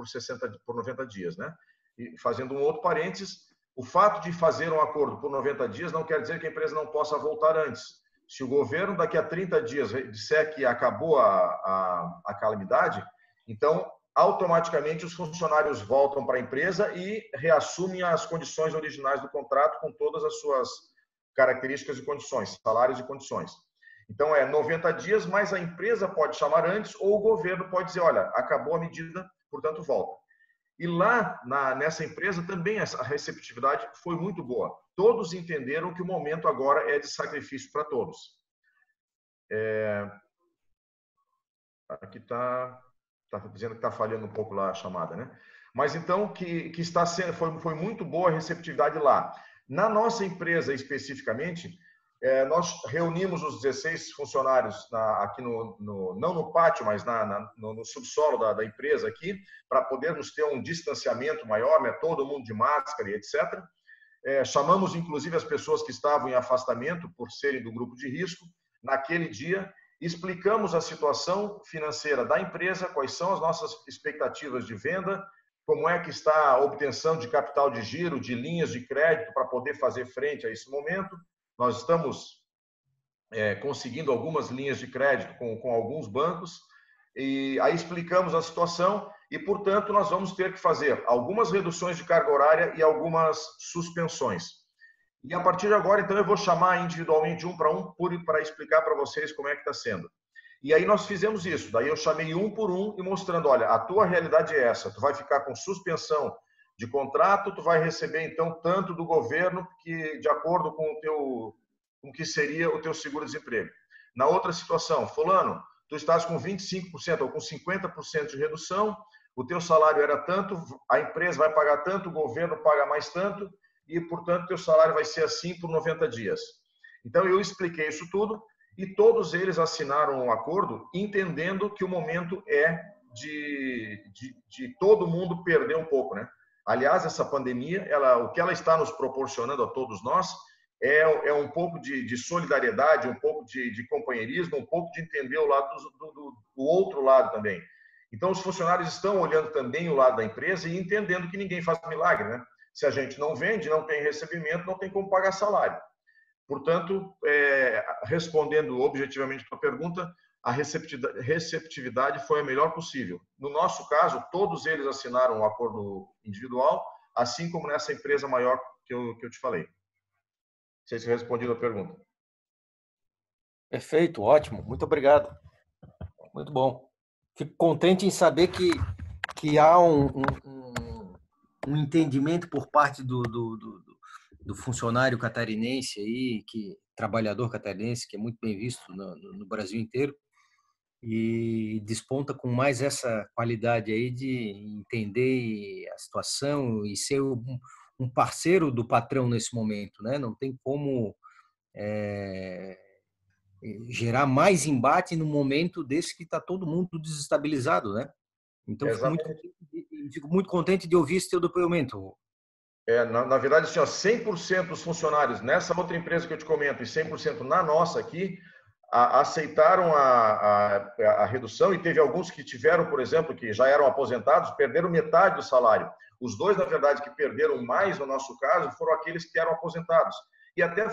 90 dias, né? E fazendo um outro parênteses, o fato de fazer um acordo por 90 dias não quer dizer que a empresa não possa voltar antes. Se o governo daqui a 30 dias disser que acabou a calamidade, então automaticamente os funcionários voltam para a empresa e reassumem as condições originais do contrato com todas as suas características e condições, salários e condições. Então 90 dias, mas a empresa pode chamar antes ou o governo pode dizer, olha, acabou a medida, portanto volta. E lá, nessa empresa, também a receptividade foi muito boa. Todos entenderam que o momento agora é de sacrifício para todos. Aqui está dizendo que está falhando um pouco lá a chamada, né? Mas então, que está sendo, foi muito boa a receptividade lá. Na nossa empresa, especificamente, nós reunimos os 16 funcionários aqui não no pátio, mas no subsolo da empresa aqui, para podermos ter um distanciamento maior, né? Todo mundo de máscara e etc. Chamamos, inclusive, as pessoas que estavam em afastamento por serem do grupo de risco. Naquele dia, explicamos a situação financeira da empresa, quais são as nossas expectativas de venda, como é que está a obtenção de capital de giro, de linhas de crédito para poder fazer frente a esse momento. Nós estamos conseguindo algumas linhas de crédito com alguns bancos, e aí explicamos a situação e, portanto, nós vamos ter que fazer algumas reduções de carga horária e algumas suspensões. E a partir de agora, então, eu vou chamar individualmente um para explicar para vocês como é que está sendo. E aí nós fizemos isso. Daí eu chamei um por um e mostrando, olha, a tua realidade é essa. Tu vai ficar com suspensão de contrato, tu vai receber, então, tanto do governo que de acordo com o que seria o teu seguro-desemprego. Na outra situação, fulano, tu estás com 25% ou com 50% de redução, o teu salário era tanto, a empresa vai pagar tanto, o governo paga mais tanto, e, portanto, teu salário vai ser assim por 90 dias. Então, eu expliquei isso tudo e todos eles assinaram um acordo entendendo que o momento é de todo mundo perder um pouco, né? Aliás, essa pandemia, o que ela está nos proporcionando a todos nós é um pouco de solidariedade, um pouco de companheirismo, um pouco de entender o lado do outro lado também. Então, os funcionários estão olhando também o lado da empresa e entendendo que ninguém faz milagre, né? Se a gente não vende, não tem recebimento, não tem como pagar salário. Portanto, respondendo objetivamente a tua pergunta, a receptividade foi a melhor possível. No nosso caso, todos eles assinaram um acordo individual, assim como nessa empresa maior que eu te falei. Não sei se eu respondi a pergunta. Perfeito, ótimo. Muito obrigado. Muito bom. Fico contente em saber que há um entendimento por parte do funcionário catarinense aí, trabalhador catarinense, que é muito bem visto no Brasil inteiro, e desponta com mais essa qualidade aí de entender a situação e ser um parceiro do patrão nesse momento, né? Não tem como gerar mais embate no momento desse que está todo mundo desestabilizado, né? Então, fico muito contente de ouvir esse teu depoimento. Na verdade, assim, 100% dos funcionários nessa outra empresa que eu te comento e 100% na nossa aqui aceitaram a redução e teve alguns que tiveram, por exemplo, que já eram aposentados, perderam metade do salário. Os dois, na verdade, que perderam mais no nosso caso foram aqueles que eram aposentados. E até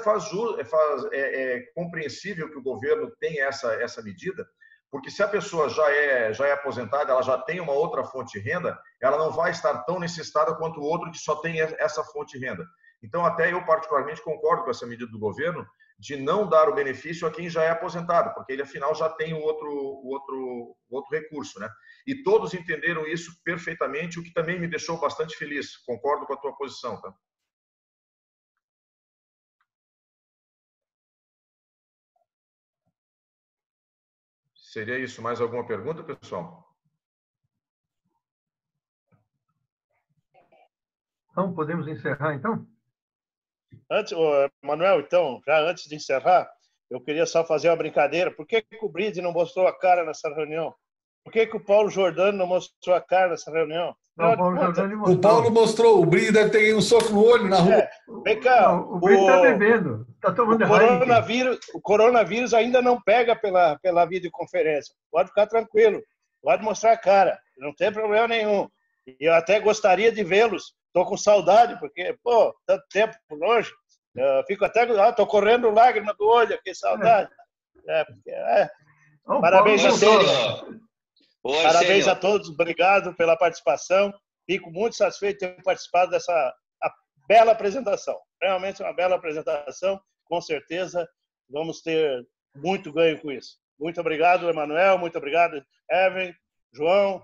é compreensível que o governo tenha essa medida, porque se a pessoa já é aposentada, ela já tem uma outra fonte de renda, ela não vai estar tão necessitada quanto o outro que só tem essa fonte de renda. Então, até eu particularmente concordo com essa medida do governo de não dar o benefício a quem já é aposentado, porque ele, afinal, já tem o outro recurso, né? E todos entenderam isso perfeitamente, o que também me deixou bastante feliz. Concordo com a tua posição, tá? Seria isso. Mais alguma pergunta, pessoal? Então, podemos encerrar, então? Manuel, então, já antes de encerrar, eu queria só fazer uma brincadeira. Por que o Bride não mostrou a cara nessa reunião? Por que o Paulo Jordano não mostrou a cara nessa reunião? Não, o Paulo mostrou. O Bride deve ter ganhado um soco no olho na rua. Vem cá. Não, o Bride está bebendo. Está tomando o coronavírus ainda não pega pela videoconferência. Pode ficar tranquilo. Pode mostrar a cara. Não tem problema nenhum. E eu até gostaria de vê-los. Estou com saudade, porque, tanto tempo longe. Eu fico até... Estou correndo lágrima do olho, que saudade. Parabéns a todos. Parabéns a todos. Obrigado pela participação. Fico muito satisfeito de ter participado dessa bela apresentação. Realmente uma bela apresentação. Com certeza vamos ter muito ganho com isso. Muito obrigado, Emanuel. Muito obrigado, Evan, João.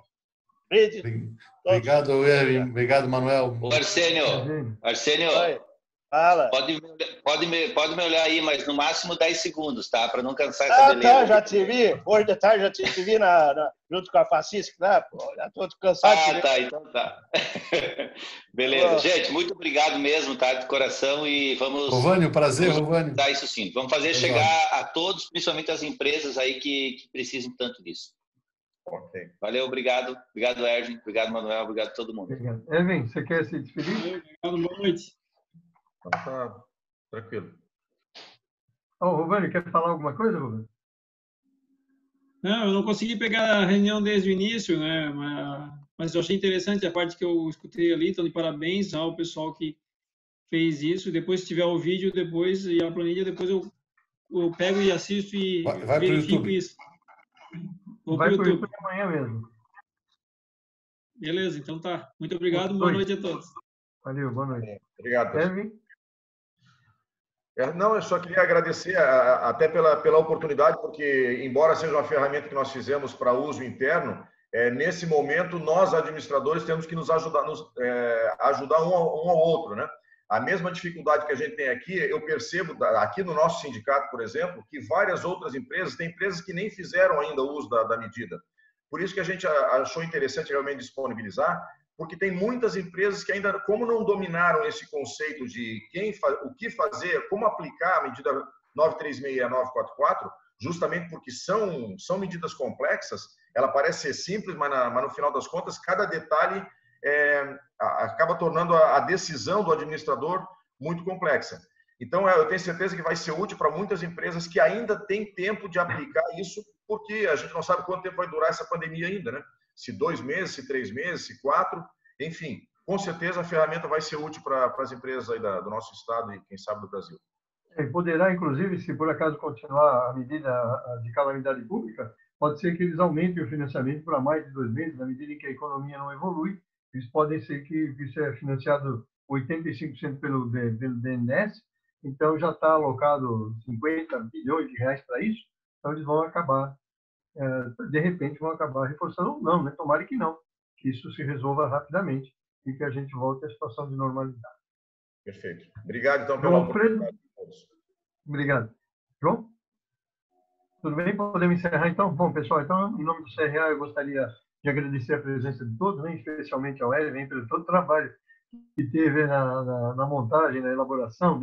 Obrigado, Erwin. Obrigado, Manuel. Arsênio, fala. Pode me olhar aí, mas no máximo 10 segundos, tá? Para não cansar essa beleza. Tá, já te vi. Hoje de tarde já te vi junto com a Fascisca, né? Já estou cansado. Tá, então tá. Beleza. Gente, muito obrigado mesmo, tá? De coração e vamos... Ruvânio, prazer, Ruvânio. Dar isso sim. Vamos fazer chegar a todos, principalmente as empresas aí que precisam tanto disso. Okay. Valeu, obrigado. Obrigado, Erwin. Obrigado, Manuel. Obrigado a todo mundo. Obrigado. Erwin, você quer se despedir? Obrigado, boa noite. Tá tranquilo. Ruvânio, quer falar alguma coisa, Ruvânio? Não, eu não consegui pegar a reunião desde o início, né? Mas eu achei interessante a parte que eu escutei ali. Então, de parabéns ao pessoal que fez isso. Depois, se tiver o vídeo, depois e a planilha, depois eu pego e assisto e verifico isso. Vai para o YouTube amanhã mesmo. Beleza, então tá. Muito obrigado, boa noite a todos. Valeu, boa noite. Obrigado. Kevin? Não, eu só queria agradecer até pela oportunidade, porque, embora seja uma ferramenta que nós fizemos para uso interno, nesse momento, nós, administradores, temos que nos ajudar, ajudar um ao outro, né? A mesma dificuldade que a gente tem aqui, eu percebo aqui no nosso sindicato, por exemplo, que várias outras empresas, tem empresas que nem fizeram ainda o uso da medida. Por isso que a gente achou interessante realmente disponibilizar, porque tem muitas empresas que ainda, como não dominaram esse conceito de o que fazer, como aplicar a medida 936 e a 944, justamente porque são medidas complexas, ela parece ser simples, mas no final das contas, cada detalhe acaba tornando a decisão do administrador muito complexa. Então, eu tenho certeza que vai ser útil para muitas empresas que ainda têm tempo de aplicar isso, porque a gente não sabe quanto tempo vai durar essa pandemia ainda, né? Se 2 meses, se 3 meses, se 4, enfim, com certeza a ferramenta vai ser útil para as empresas aí do nosso estado e, quem sabe, do Brasil. Poderá, inclusive, se por acaso continuar a medida de calamidade pública, pode ser que eles aumentem o financiamento para mais de 2 meses, na medida em que a economia não evolui. Eles podem ser que isso é financiado 85% pelo BNDES, então já está alocado 50 bilhões de reais para isso, então eles vão acabar, de repente, vão acabar reforçando ou não, né? Tomara que não, que isso se resolva rapidamente e que a gente volte à situação de normalidade. Perfeito. Obrigado, então, pela oportunidade. Obrigado. João? Tudo bem? Podemos encerrar, então? Bom, pessoal, então, em nome do CRA, eu gostaria de agradecer a presença de todos, né? Especialmente ao Hélio, pelo todo o trabalho que teve na montagem, na elaboração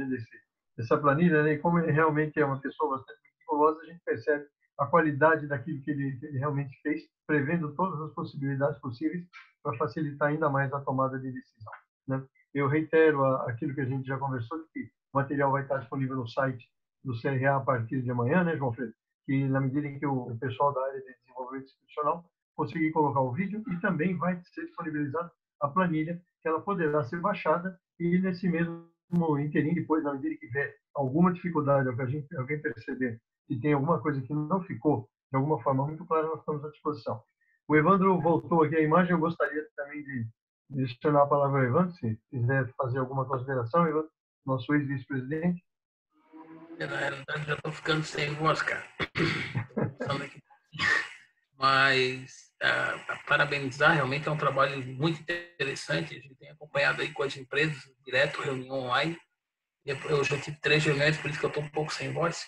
dessa planilha, né? E como ele realmente é uma pessoa bastante meticulosa, a gente percebe a qualidade daquilo que ele realmente fez, prevendo todas as possibilidades possíveis para facilitar ainda mais a tomada de decisão, né? Eu reitero aquilo que a gente já conversou, que o material vai estar disponível no site do CRA a partir de amanhã, né, João Freire? Que na medida em que o pessoal da área de desenvolvimento institucional conseguir colocar o vídeo, e também vai ser disponibilizada a planilha, que ela poderá ser baixada, e nesse mesmo inteirinho, depois, na medida que tiver alguma dificuldade, ou que alguém perceber que tem alguma coisa que não ficou de alguma forma muito clara, nós estamos à disposição. O Evandro voltou aqui à imagem, eu gostaria também de direcionar a palavra ao Evandro, se quiser fazer alguma consideração, Evandro, nosso ex-vice-presidente. Na realidade, já estou ficando sem voz, cara. Mas, parabenizar, realmente é um trabalho muito interessante. A gente tem acompanhado aí com as empresas, direto, reunião online. Eu já tive 3 reuniões, por isso que eu estou um pouco sem voz.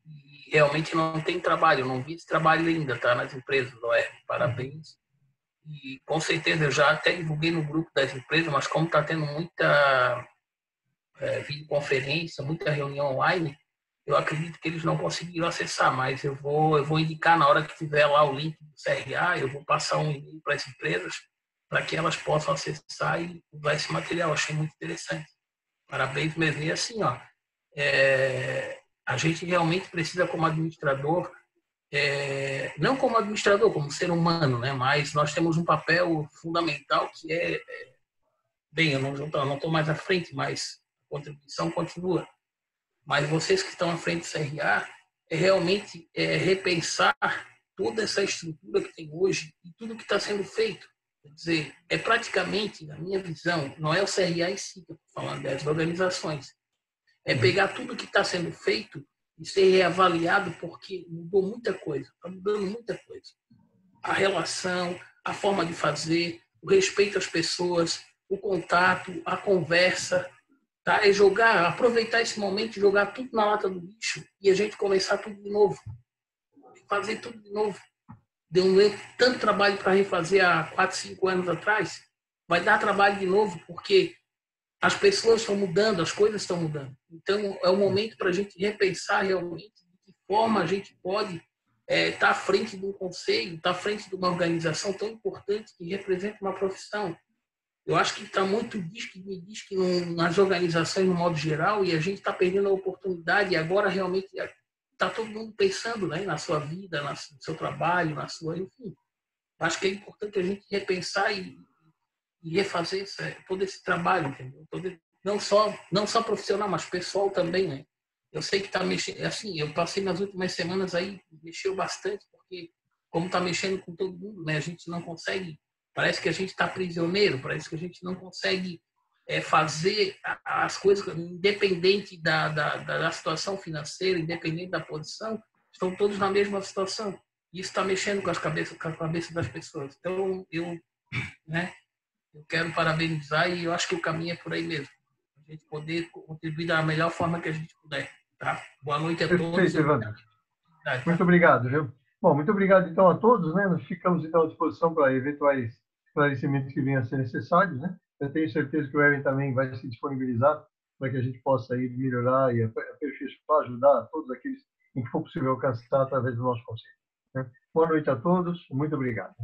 E realmente não tem trabalho, não vi esse trabalho ainda, tá? Nas empresas, não é? Parabéns. E com certeza eu já até divulguei no grupo das empresas, mas como está tendo muita videoconferência, muita reunião online, eu acredito que eles não conseguiram acessar, mas eu vou indicar na hora que tiver lá o link do CRA, eu vou passar um e-mail para as empresas para que elas possam acessar e usar esse material. Achei muito interessante. Parabéns mesmo. E assim, ó, a gente realmente precisa, como administrador, não como administrador, como ser humano, né? Mas nós temos um papel fundamental que bem, eu não estou mais à frente, mas a contribuição continua. Mas vocês que estão à frente do CRA, realmente repensar toda essa estrutura que tem hoje e tudo que está sendo feito. Quer dizer, praticamente, na minha visão, não é o CRA em si que eu estou falando, é as organizações. É pegar tudo que está sendo feito e ser reavaliado, porque mudou muita coisa, está mudando muita coisa. A relação, a forma de fazer, o respeito às pessoas, o contato, a conversa, tá? Aproveitar esse momento e jogar tudo na lata do lixo e a gente começar tudo de novo. Fazer tudo de novo. Deu tanto trabalho para refazer há 4, 5 anos atrás, vai dar trabalho de novo, porque as pessoas estão mudando, as coisas estão mudando. Então, é o momento para a gente repensar realmente de que forma a gente pode estar à frente de um conselho, estar à frente de uma organização tão importante que representa uma profissão. Eu acho que está muito disque nas organizações no modo geral, e a gente está perdendo a oportunidade, e agora realmente está todo mundo pensando, né, na sua vida, no seu trabalho, enfim. Acho que é importante a gente repensar e refazer todo esse trabalho, entendeu? Não só profissional, mas pessoal também, né? Eu sei que está mexendo, assim, eu passei nas últimas semanas aí, mexeu bastante, porque como está mexendo com todo mundo, né, a gente não consegue Parece que a gente está prisioneiro, parece que a gente não consegue fazer as coisas, independente da situação financeira, independente da posição, estão todos na mesma situação. Isso está mexendo com a cabeça das pessoas. Então, eu quero parabenizar e eu acho que o caminho é por aí mesmo. A gente poder contribuir da melhor forma que a gente puder. Tá? Boa noite a todos. Perfeito, Evandro. Muito obrigado, viu? Bom, muito obrigado, então, a todos, né? Nós ficamos, então, à disposição para eventuais esclarecimentos que venham a ser necessários, né? Eu tenho certeza que o Erwin também vai se disponibilizar para que a gente possa aí melhorar e aperfeiçoar, ajudar todos aqueles em que for possível alcançar através do nosso conselho. Né? Boa noite a todos, muito obrigado.